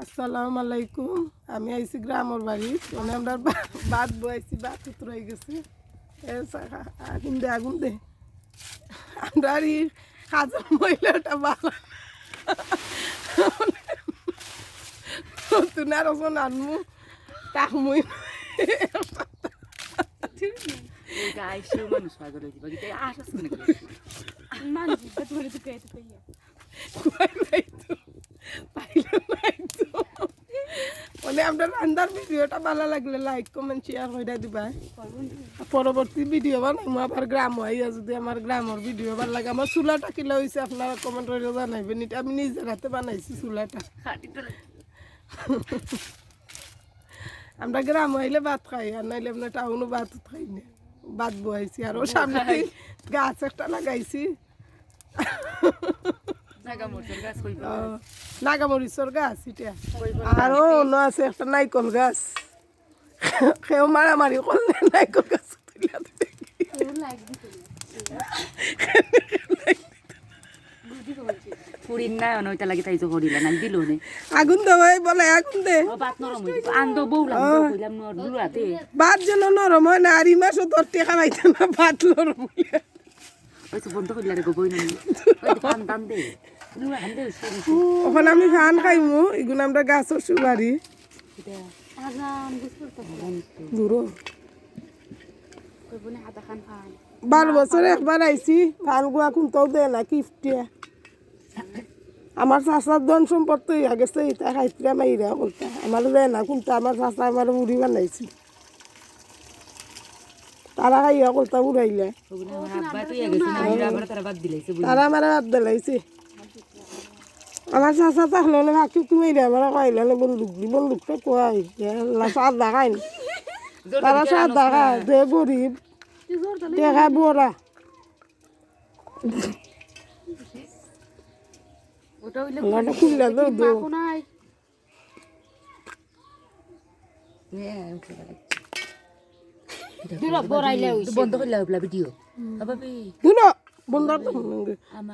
আসসালামু আলাইকুম। আমি আইছি গ্রামের বাড়ি, মানে আমরা বাদ বইছি, বাদ উতরাই গেছে। আগুন দে আমরা আর কাজের মহিলাটা ভালো নতুন আর ওজন আনমু তাকমুই মানে আপনার রান্নার ভিডিওটা ভালো লাগলে লাইক কমেন্ট শেয়ার করে দিবা। পরবর্তী ভিডিও বানাবো আবার গ্রাম হইয়া, যদি আমার গ্রামের ভিডিও ভালো লাগে। আমার চুলাটা কিলা হয়েছে আপনারা কমেন্ট করে জানাইবেন। এটা আমি নিজের হাতে বানাইছি চুলাটা। আমরা গ্রাম হইলে ভাত খাই, আর নাইলে আপনার টাউনও ভাত খাই না। ভাত বহাইছি আর ওর সামনে গাছ একটা লাগাইছি, নাগামরিচর গাছ এটা। আরো অন্য আছে একটা নাইকল গাছ, সেও মারামারি করলে নাইকল গাছ আগুন দে ভাই, বলে আগুন দে ভাত যেন নরম হয় না। আর ইমাসও তোর টেকা পাইছে না ভাত নরম হইলে। ওখানে আমি ফান খাইমু, এগুলো আমরা গাছের সুবারি দূর 12 বছর একবার আইছি। ফান গুয়া কোনটাও দেয় না, কিফটিয়া আমার চাষার ধন সম্পদ তো হইয়া গেছে। এটা খাইতে মাইরা কোনটা আমার দেয় না, কোনটা আমার চাষা আমার মুড়ি বানাইছি, তারা খাইয়া কোনটা উড়াইলে তারা আমার বাদ দিলাইছে। আমার চাষা থাকলে ভাকি তুমি আমার খাইলে বন্দুকটা কোয়াই সাত দেখাই না, তারা সাত দেখায় যে গরিব দেখা বোরা। খুললা বন্ধ করলে ভিডিও বন্ধ